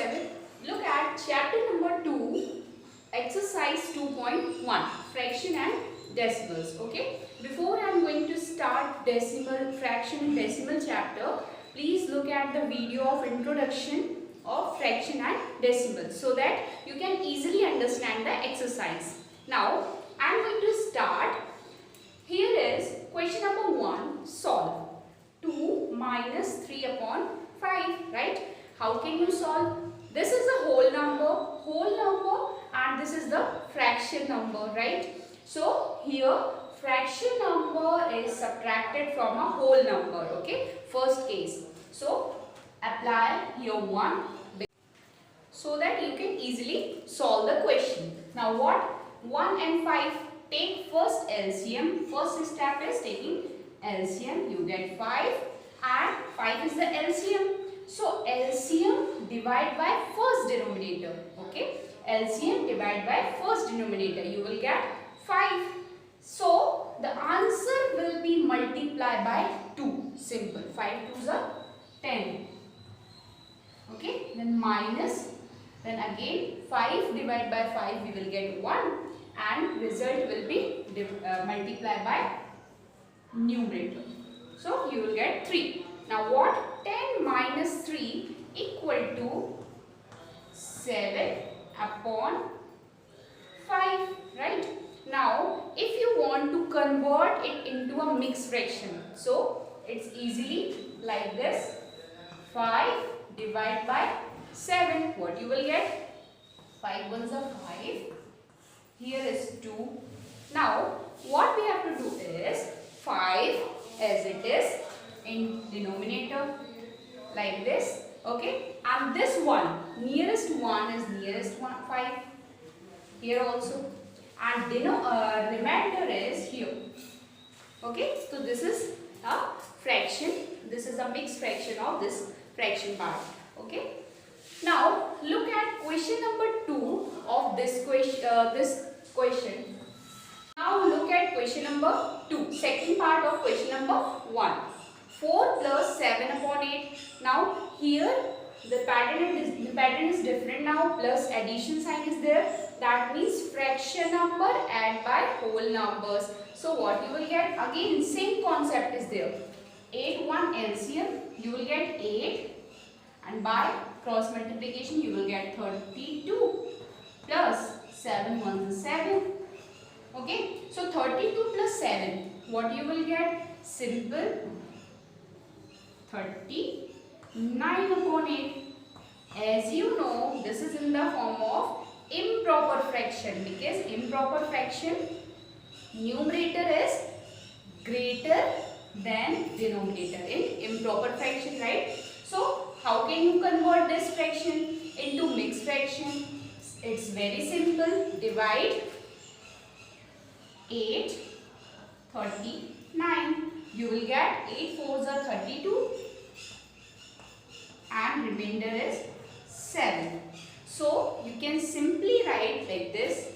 7. Look at chapter number 2, exercise 2.1, fraction and decimals. Okay. Before I am going to start fraction and decimal chapter, please look at the video of introduction of fraction and decimals so that you can easily understand the exercise. Now, I am going to start. Here is question number 1, solve. 2 minus 3 upon 5, right? How can you solve? This is a whole number and this is the fraction number, right? So, here fraction number is subtracted from a whole number, okay? First case. So, apply here 1 so that you can easily solve the question. Now, what? 1 and 5. Take first LCM. First step is taking LCM. You get 5 and 5 is the LCM. So, LCM divide by first denominator. Okay. LCM divide by first denominator. You will get 5. So, the answer will be multiplied by 2. Simple. 5 2s are 10. Okay. Then minus. Then again 5 divided by 5 we will get 1 and result will be multiplied by numerator. So, you will get 3. Now, what? 10 minus 3 equal to 7 upon 5, right? Now, if you want to convert it into a mixed fraction, so it's easily like this. 5 divided by 7. What you will get? 5 ones are 5. Here is 2. Now, what we have to do is 5 as it is in denominator like this, okay, and this one nearest one is nearest one 5 here also, and remainder is here, okay. So this is a fraction, this is a mixed fraction of this fraction part, okay. Now look at question number 2 of this question. Now look at question number 2, second part of question number 1. 4 plus 7 upon 8. Now here the pattern is different now, plus addition sign is there. That means fraction number add by whole numbers. So what you will get? Again same concept is there. 8 1 LCM, you will get 8 and by cross multiplication you will get 32 plus 7 1 is 7. Okay, so 32 plus 7, what you will get? Simple 39 upon 8. As you know, this is in the form of improper fraction, because improper fraction numerator is greater than denominator in improper fraction, right? So, how can you convert this fraction into mixed fraction? It's very simple. Divide 8, 39. You will get 8 4s are 32 and remainder is 7. So, you can simply write like this.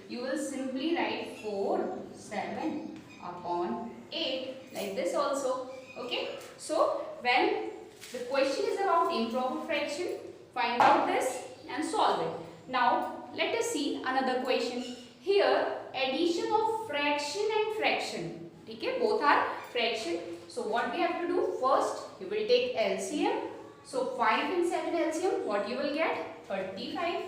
You will simply write 4 7 upon 8 like this also. Okay. So, when the question is about improper fraction, find out this and solve it. Now, let us see another question. Here, addition of fraction and fraction. Okay, both are fraction. So, what we have to do? First, you will take LCM. So, 5 and 7 LCM, what you will get? 35.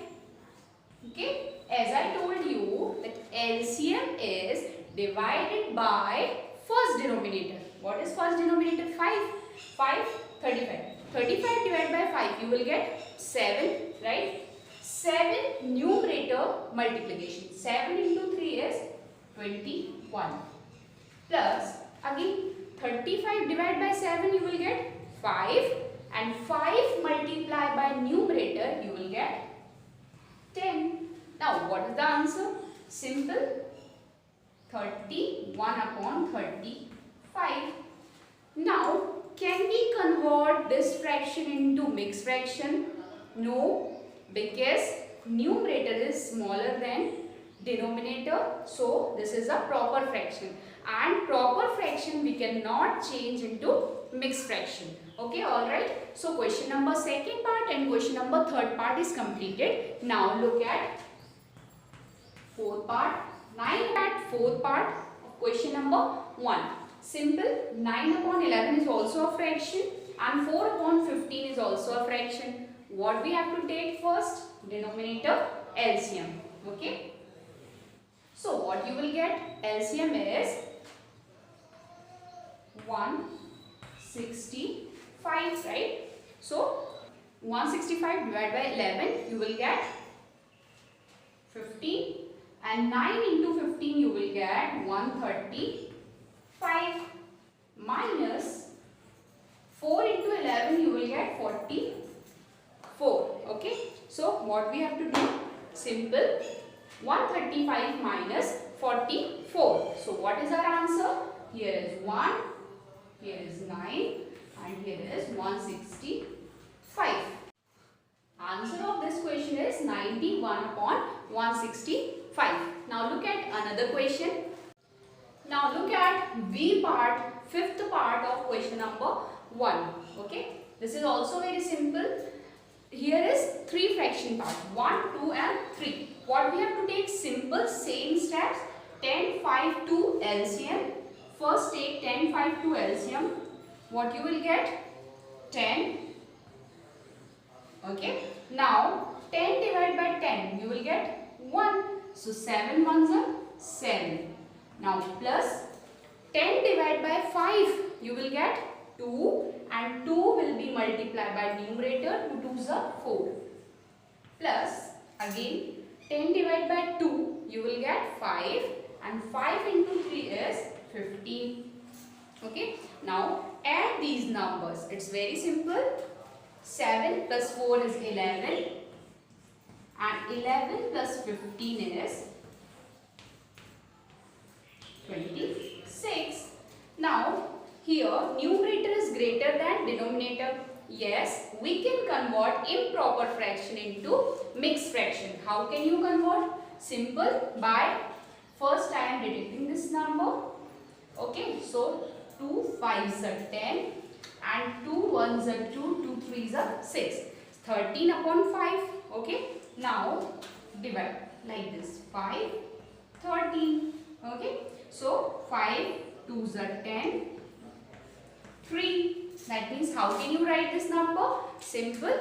Okay, as I told you that LCM is divided by first denominator. What is first denominator? 5. 5, 35. 35 divided by 5, you will get 7, right? 7 numerator multiplication. 7 into 3 is 21. Plus, again 35 divided by 7, you will get 5. And 5 multiplied by numerator, you will get 10. Now, what is the answer? Simple. 31 upon 35. Now, can we convert this fraction into mixed fraction? No, because numerator is smaller than denominator. So, this is a proper fraction. And proper fraction we cannot change into mixed fraction. Okay, alright. So question number second part and question number third part is completed. Now look at fourth part. 9 at fourth part of question number 1. Simple. 9 upon 11 is also a fraction and 4 upon 15 is also a fraction. What we have to take first? Denominator LCM. Okay. So what you will get? LCM is 165, right? So 165 divided by 11 you will get 15 and 9 into 15 you will get 135 minus 4 into 11 you will get 44. Okay. So what we have to do? Simple. 135 minus 44. So what is our answer? Here is 1, here is 9 and here is 165. Answer of this question is 91 upon 165. Now look at another question. Now look at V part, fifth part of question number 1. Okay. This is also very simple. Here is 3 fraction part, 1, 2 and 3. What we have to take? Simple, same steps. 10, 5 to LCM. First take 10, 5 to LCM. What you will get? 10. Okay. Now 10 divided by 10 you will get 1. So 7 ones are 7. Now plus 10 divided by 5 you will get 2 and 2 will be multiplied by numerator. 2 2s are 4. Plus again 10 divided by 2 you will get 5 and 5 into 3 is 15. Okay. Now add these numbers. It's very simple. 7 plus 4 is 11 and 11 plus 15 is 26. Now here numerator is greater than denominator. Yes, we can convert improper fraction into mixed fraction. How can you convert? Simple. By first I am deducting this number. Okay, so 2 5s are 10 and 2 1s are 2, 2 3s are 6. 13 upon 5. Okay, now divide like this. 5, 13. Okay, so 5 2s are 10. 3. That means how can you write this number? Simple.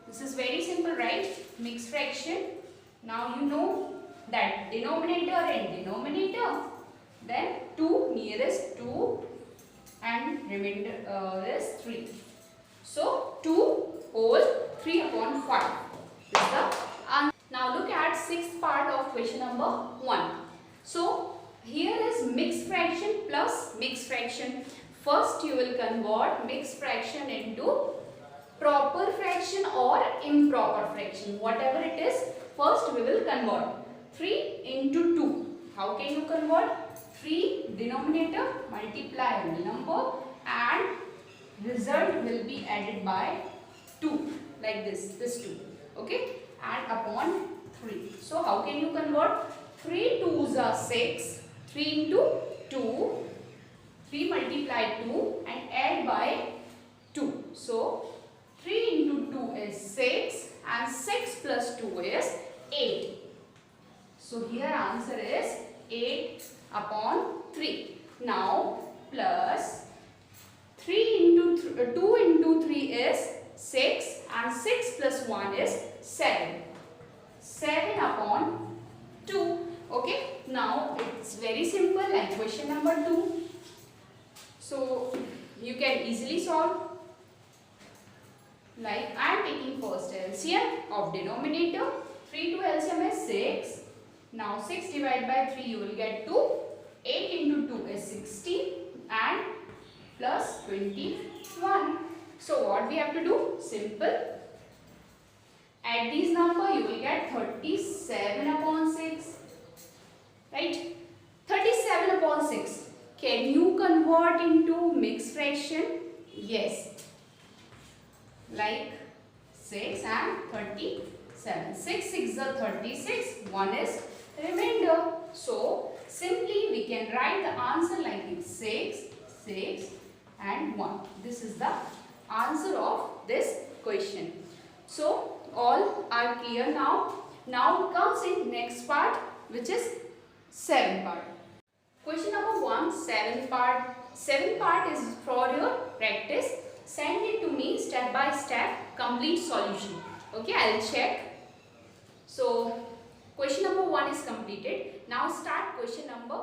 This is very simple, right? Mixed fraction. Now you know that denominator and denominator. Then 2 nearest 2 and remainder is 3. So 2 whole 3 upon 5 is the answer. Now look at sixth part of question number 1. So here is mixed fraction plus mixed fraction. First you will convert mixed fraction into proper fraction or improper fraction. Whatever it is, first we will convert. 3 into 2. How can you convert? 3 denominator multiply the number and result will be added by 2 like this 2. Okay, and upon 3. So how can you convert? 3 2s are 6. 3 into 2. 3 multiply 2 and add by 2. So 3 into 2 is 6 and 6 plus 2 is 8. So here answer is 8 upon 3. Now plus 3 into 2 into 3 is 6 and 6 plus 1 is 7. 7 upon 2. Okay. Now it's very simple like question number 2. So you can easily solve. Like I am taking first LCM of denominator. 3 to LCM is 6. Now 6 divided by 3 you will get 2. 8 into 2 is 16 and plus 21. So what we have to do? Simple. Add these number you will get 37 upon 6. Right? 37 upon 6. Can you convert into mixed fraction? Yes. Like 6 and 37. 6 6 are 36. 1 is remainder. So simply we can write the answer like this. 6 6 and 1. This is the answer of this question. So all are clear now. Now comes in next part, which is 7 part. Question number 1, 7 part. 7 part is for your practice. Send it to me step by step, complete solution. Okay, I'll check. So question number 1 is completed. Now start question number